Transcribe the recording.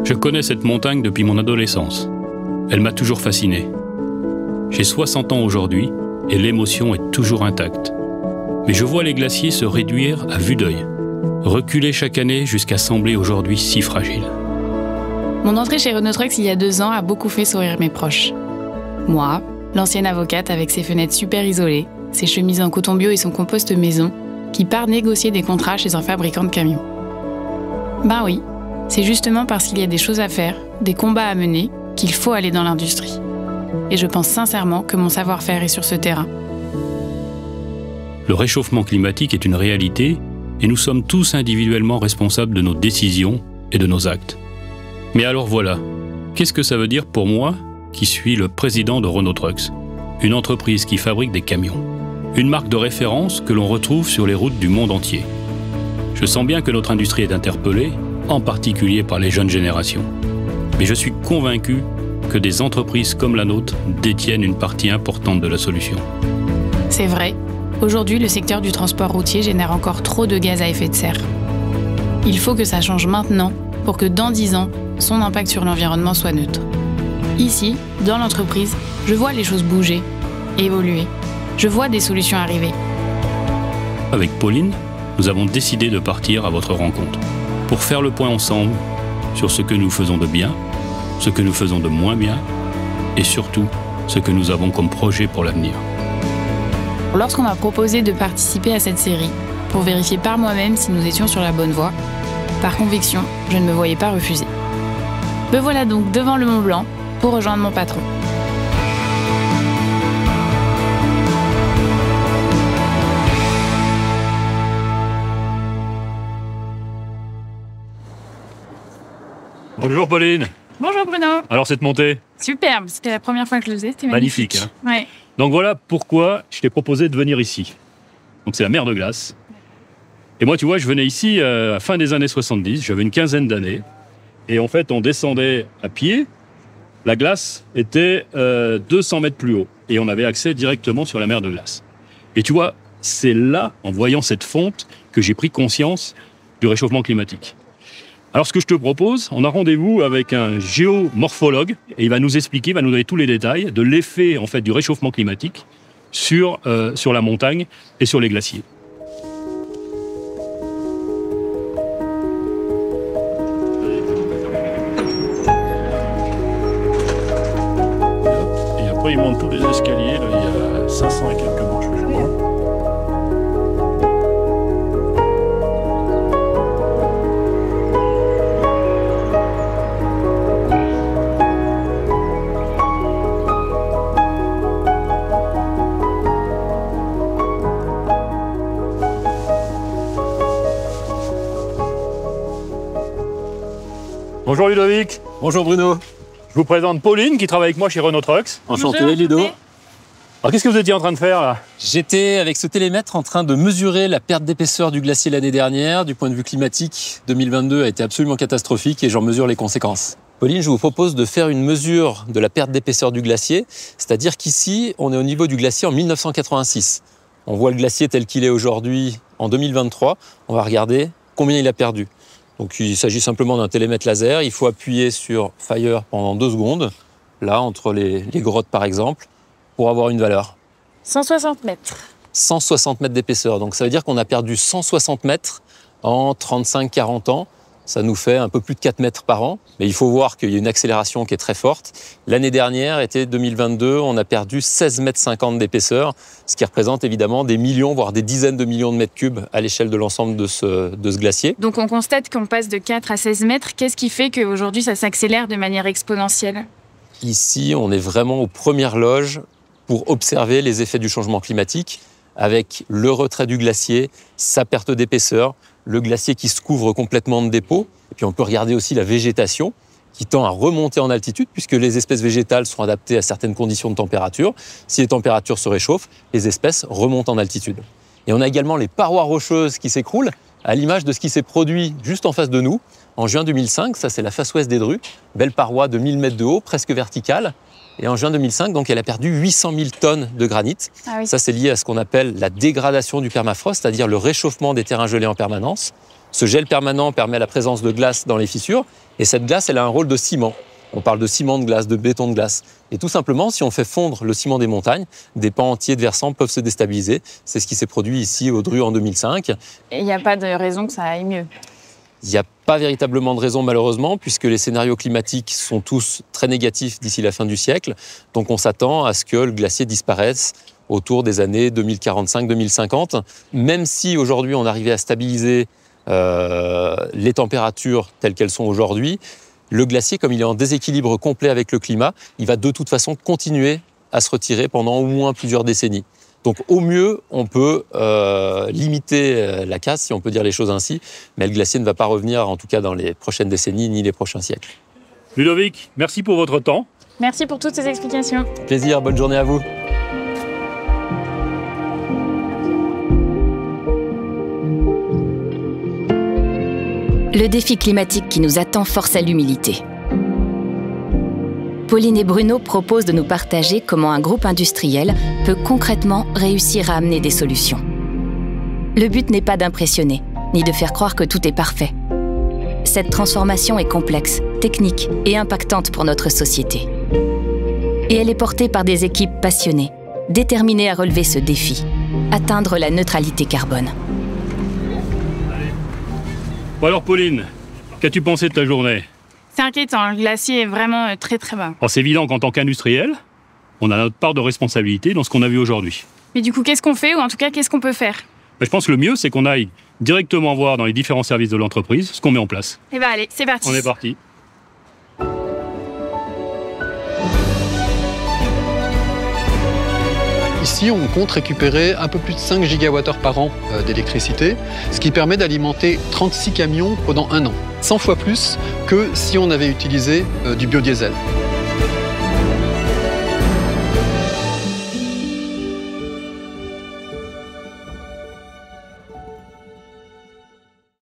Je connais cette montagne depuis mon adolescence. Elle m'a toujours fasciné. J'ai 60 ans aujourd'hui et l'émotion est toujours intacte. Mais je vois les glaciers se réduire à vue d'œil, reculer chaque année jusqu'à sembler aujourd'hui si fragiles. Mon entrée chez Renault Trucks il y a 2 ans a beaucoup fait sourire mes proches. Moi, l'ancienne avocate avec ses fenêtres super isolées, ses chemises en coton bio et son compost maison, qui part négocier des contrats chez un fabricant de camions. Ben oui, c'est justement parce qu'il y a des choses à faire, des combats à mener, qu'il faut aller dans l'industrie. Et je pense sincèrement que mon savoir-faire est sur ce terrain. Le réchauffement climatique est une réalité et nous sommes tous individuellement responsables de nos décisions et de nos actes. Mais alors voilà, qu'est-ce que ça veut dire pour moi qui suis le président de Renault Trucks, une entreprise qui fabrique des camions, une marque de référence que l'on retrouve sur les routes du monde entier. Je sens bien que notre industrie est interpellée, en particulier par les jeunes générations. Mais je suis convaincu que des entreprises comme la nôtre détiennent une partie importante de la solution. C'est vrai, aujourd'hui le secteur du transport routier génère encore trop de gaz à effet de serre. Il faut que ça change maintenant pour que dans 10 ans, son impact sur l'environnement soit neutre. Ici, dans l'entreprise, je vois les choses bouger, évoluer. Je vois des solutions arriver. Avec Pauline, nous avons décidé de partir à votre rencontre pour faire le point ensemble sur ce que nous faisons de bien, ce que nous faisons de moins bien et surtout ce que nous avons comme projet pour l'avenir. Lorsqu'on m'a proposé de participer à cette série, pour vérifier par moi-même si nous étions sur la bonne voie, par conviction, je ne me voyais pas refuser. Me voilà donc devant le Mont Blanc pour rejoindre mon patron. Bonjour Pauline. Bonjour Bruno. Alors cette montée? Superbe, c'était la première fois que je le faisais, c'était magnifique. Magnifique, hein. Ouais. Donc voilà pourquoi je t'ai proposé de venir ici. Donc c'est la mer de glace. Et moi tu vois, je venais ici à la fin des années 70, j'avais une quinzaine d'années. Et en fait on descendait à pied, la glace était 200 mètres plus haut. Et on avait accès directement sur la mer de glace. Et tu vois, c'est là, en voyant cette fonte, que j'ai pris conscience du réchauffement climatique. Alors ce que je te propose, on a rendez-vous avec un géomorphologue et il va nous expliquer, il va nous donner tous les détails de l'effet en fait du réchauffement climatique sur la montagne et sur les glaciers. Et après il monte tous les escaliers, là, il y a 500 et quelques marches, je crois. Bonjour Ludovic. Bonjour Bruno. Je vous présente Pauline qui travaille avec moi chez Renault Trucks. Enchanté Bonjour. Ludo. Alors qu'est-ce que vous étiez en train de faire là? J'étais avec ce télémètre en train de mesurer la perte d'épaisseur du glacier l'année dernière. Du point de vue climatique, 2022 a été absolument catastrophique et j'en mesure les conséquences. Pauline, je vous propose de faire une mesure de la perte d'épaisseur du glacier, c'est-à-dire qu'ici, on est au niveau du glacier en 1986. On voit le glacier tel qu'il est aujourd'hui en 2023. On va regarder combien il a perdu. Donc il s'agit simplement d'un télémètre laser. Il faut appuyer sur Fire pendant 2 secondes, là, entre les grottes par exemple, pour avoir une valeur. 160 mètres. 160 mètres d'épaisseur. Donc ça veut dire qu'on a perdu 160 mètres en 35-40 ans. Ça nous fait un peu plus de 4 mètres par an. Mais il faut voir qu'il y a une accélération qui est très forte. L'année dernière, était 2022, on a perdu 16,50 mètres d'épaisseur, ce qui représente évidemment des millions, voire des dizaines de millions de mètres cubes à l'échelle de l'ensemble de ce glacier. Donc on constate qu'on passe de 4 à 16 mètres. Qu'est-ce qui fait qu'aujourd'hui ça s'accélère de manière exponentielle? Ici, on est vraiment aux premières loges pour observer les effets du changement climatique avec le retrait du glacier, sa perte d'épaisseur, le glacier qui se couvre complètement de dépôts. Et puis on peut regarder aussi la végétation qui tend à remonter en altitude puisque les espèces végétales sont adaptées à certaines conditions de température. Si les températures se réchauffent, les espèces remontent en altitude. Et on a également les parois rocheuses qui s'écroulent à l'image de ce qui s'est produit juste en face de nous en juin 2005. Ça, c'est la face ouest des Drus, belle paroi de 1000 mètres de haut, presque verticale. Et en juin 2005, donc, elle a perdu 800 000 tonnes de granit. Ah oui. Ça, c'est lié à ce qu'on appelle la dégradation du permafrost, c'est-à-dire le réchauffement des terrains gelés en permanence. Ce gel permanent permet la présence de glace dans les fissures, et cette glace, elle a un rôle de ciment. On parle de ciment de glace, de béton de glace. Et tout simplement, si on fait fondre le ciment des montagnes, des pans entiers de versants peuvent se déstabiliser. C'est ce qui s'est produit ici au Dru en 2005. Et il n'y a pas de raison que ça aille mieux? Il n'y a pas véritablement de raison, malheureusement, puisque les scénarios climatiques sont tous très négatifs d'ici la fin du siècle. Donc on s'attend à ce que le glacier disparaisse autour des années 2045-2050. Même si aujourd'hui on arrivait à stabiliser les températures telles qu'elles sont aujourd'hui, le glacier, comme il est en déséquilibre complet avec le climat, il va de toute façon continuer à se retirer pendant au moins plusieurs décennies. Donc au mieux, on peut limiter la casse, si on peut dire les choses ainsi, mais le glacier ne va pas revenir, en tout cas dans les prochaines décennies ni les prochains siècles. Ludovic, merci pour votre temps. Merci pour toutes ces explications. Plaisir, bonne journée à vous. Le défi climatique qui nous attend force à l'humilité. Pauline et Bruno proposent de nous partager comment un groupe industriel peut concrètement réussir à amener des solutions. Le but n'est pas d'impressionner, ni de faire croire que tout est parfait. Cette transformation est complexe, technique et impactante pour notre société. Et elle est portée par des équipes passionnées, déterminées à relever ce défi, atteindre la neutralité carbone. Bon alors Pauline, qu'as-tu pensé de ta journée? C'est inquiétant, le glacier est vraiment très très bas. C'est évident qu'en tant qu'industriel, on a notre part de responsabilité dans ce qu'on a vu aujourd'hui. Mais du coup, qu'est-ce qu'on fait, ou en tout cas, qu'est-ce qu'on peut faire? Je pense que le mieux, c'est qu'on aille directement voir dans les différents services de l'entreprise ce qu'on met en place. Eh bien allez, c'est parti. On est parti. Ici, on compte récupérer un peu plus de 5 gigawattheures par an d'électricité, ce qui permet d'alimenter 36 camions pendant un an. 100 fois plus que si on avait utilisé du biodiesel.